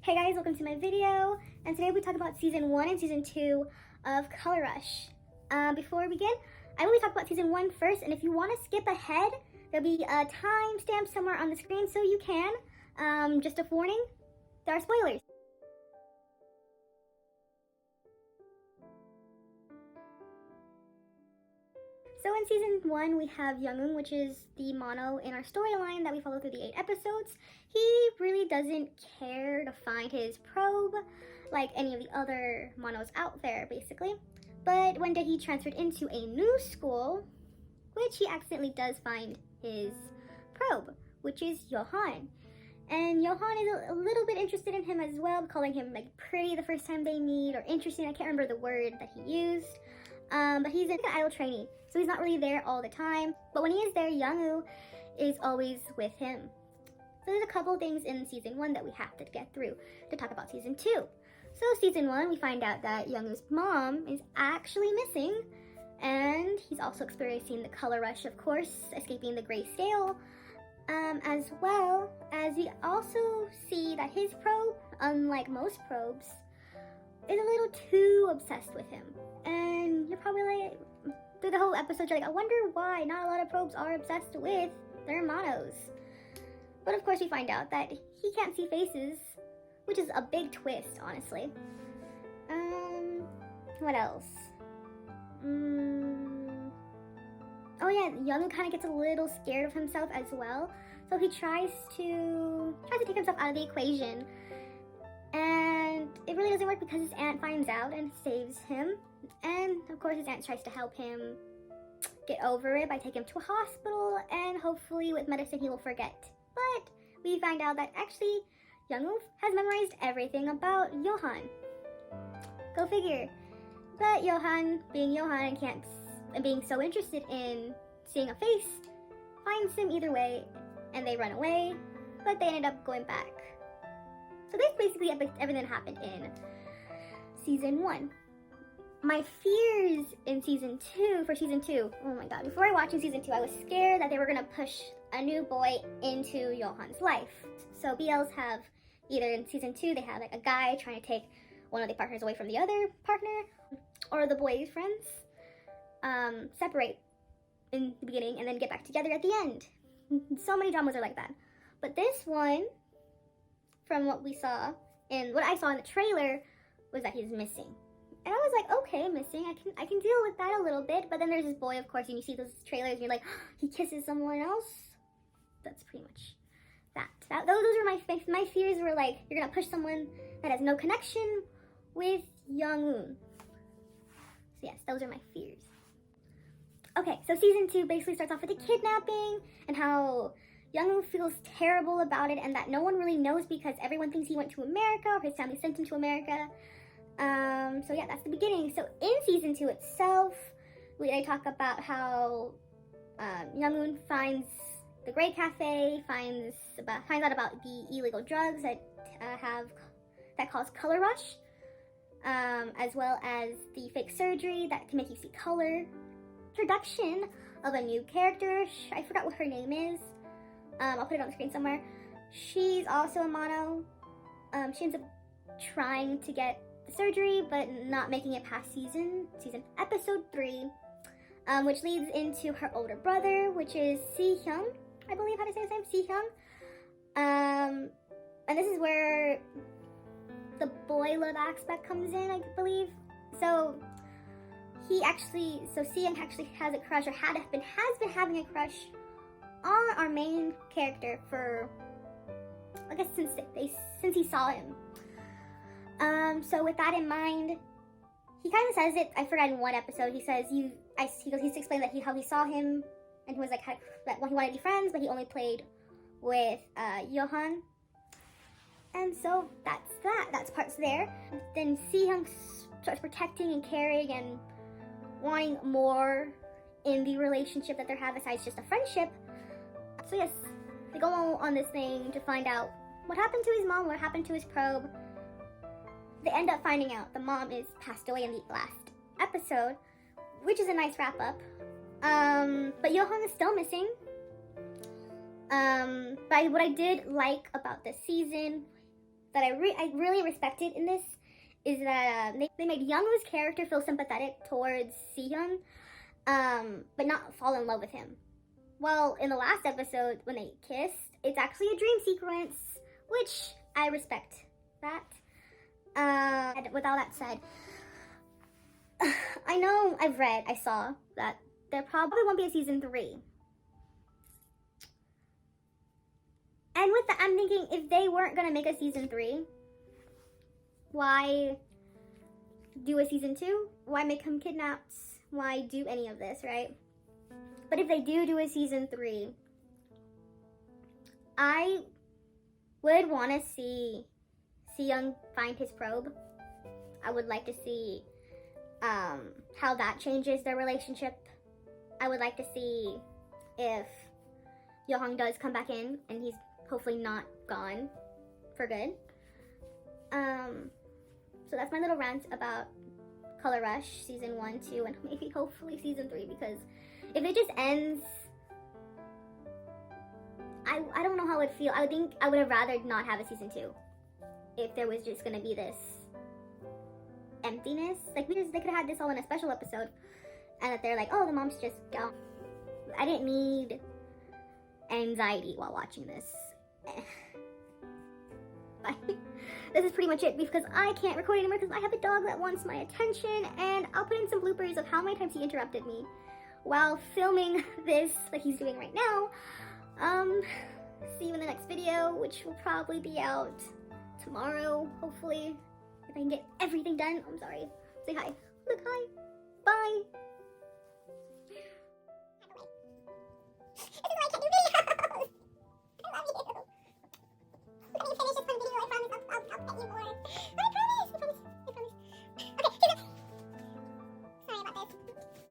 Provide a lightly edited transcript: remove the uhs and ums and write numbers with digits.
Hey guys, welcome to my video, and today we talk about season 1 and season 2 of Color Rush. Before we begin, I will talk about season 1 first, and if you want to skip ahead, there'll be a timestamp somewhere on the screen so you can. Just a warning, there are spoilers. So in season 1, we have Young-eun, which is the mono in our storyline that we follow through the 8 episodes. He really doesn't care to find his probe like any of the other monos out there, basically. But one day he transferred into a new school, which he accidentally does find his probe, which is Yohan. And Yohan is a little bit interested in him as well, calling him like pretty the first time they meet, or interesting, I can't remember the word that he used. But he's an idol trainee, so he's not really there all the time. But when he is there, Young-woo is always with him. So there's a couple things in season 1 that we have to get through to talk about season 2. So season 1, we find out that Young-woo's mom is actually missing, and he's also experiencing the color rush, of course, escaping the gray scale, as well as we also see that his probe, unlike most probes, is a little too obsessed with him. And you're probably like, through the whole episode, you're like, I wonder why not a lot of probes are obsessed with their monos. But of course we find out that he can't see faces, which is a big twist, honestly. What else? Oh yeah, Young kind of gets a little scared of himself as well. So he tries to take himself out of the equation. And it really doesn't work because his aunt finds out and saves him. And of course his aunt tries to help him get over it by taking him to a hospital, and hopefully with medicine he will forget. But we find out that actually Young-woo has memorized everything about Yohan. Go figure. But Yohan, being Yohan and being so interested in seeing a face, finds him either way, and they run away, but they ended up going back. So that's basically everything that happened in season 1. My fears in season 2, oh my god, before I watched in season 2, I was scared that they were gonna push a new boy into Yohan's life. So BLs have, either in season 2, they have like a guy trying to take one of the partners away from the other partner, or the boys' friends separate in the beginning and then get back together at the end. So many dramas are like that. But this one, from what we saw, and what I saw in the trailer, was that he's missing. And I was like, okay, missing, I can deal with that a little bit. But then there's this boy, of course, and you see those trailers and you're like, he kisses someone else. That's pretty much that. Those are my fears were like, you're gonna push someone that has no connection with Young-woo. So yes, those are my fears. Okay, so season 2 basically starts off with a kidnapping and how Young-woo feels terrible about it, and that no one really knows because everyone thinks he went to America, or his family sent him to America. So yeah, that's the beginning. So in season 2 itself, they talk about how Young-woo finds the Gray Cafe, finds out about the illegal drugs that cause color rush, as well as the fake surgery that can make you see color. Introduction of a new character. I forgot what her name is. I'll put it on the screen somewhere. She's also a mono. She ends up trying to get the surgery, but not making it past season episode 3, which leads into her older brother, which is Si-hyun. I believe how to say his name, Si-hyun. And this is where the boy love aspect comes in, I believe. So Si-hyun actually has a crush, or has been having a crush on our main character for, I guess, since he saw him. So with that in mind, he kind of says it, I forgot in one episode, he says, he explained that how he saw him, and he was like, that he wanted to be friends, but he only played with Yohan. And so that's parts there. Then Si-hyun starts protecting and caring and wanting more in the relationship that they have besides just a friendship. So yes, they go on this thing to find out what happened to his mom, what happened to his probe. They end up finding out the mom is passed away in the last episode, which is a nice wrap up. But Yohan is still missing. But what I did like about this season that I really respected in this is that they made Youngwoo's character feel sympathetic towards Sehyun, but not fall in love with him. Well, in the last episode, when they kissed, it's actually a dream sequence, which I respect that. And with all that said, I know I saw that there probably won't be a season 3. And with that, I'm thinking, if they weren't gonna make a season 3, why do a season 2? Why make him kidnapped? Why do any of this, right? But if they do a season 3, I would want to see Seyoung find his probe. I would like to see how that changes their relationship. I would like to see if Yohong does come back in and he's hopefully not gone for good. So that's my little rant about Color Rush season 1, 2, and maybe hopefully season 3, because if it just ends, I don't know how I would feel. I think I would have rather not have a season 2 if there was just gonna be this emptiness. Like, they could have had this all in a special episode, and that they're like, oh, the mom's just gone. I didn't need anxiety while watching this. But this is pretty much it, because I can't record anymore because I have a dog that wants my attention, and I'll put in some bloopers of how many times he interrupted me while filming this like he's doing right now. See you in the next video, which will probably be out tomorrow, hopefully, if I can get everything done. I'm sorry. Say hi. Look, hi. Bye.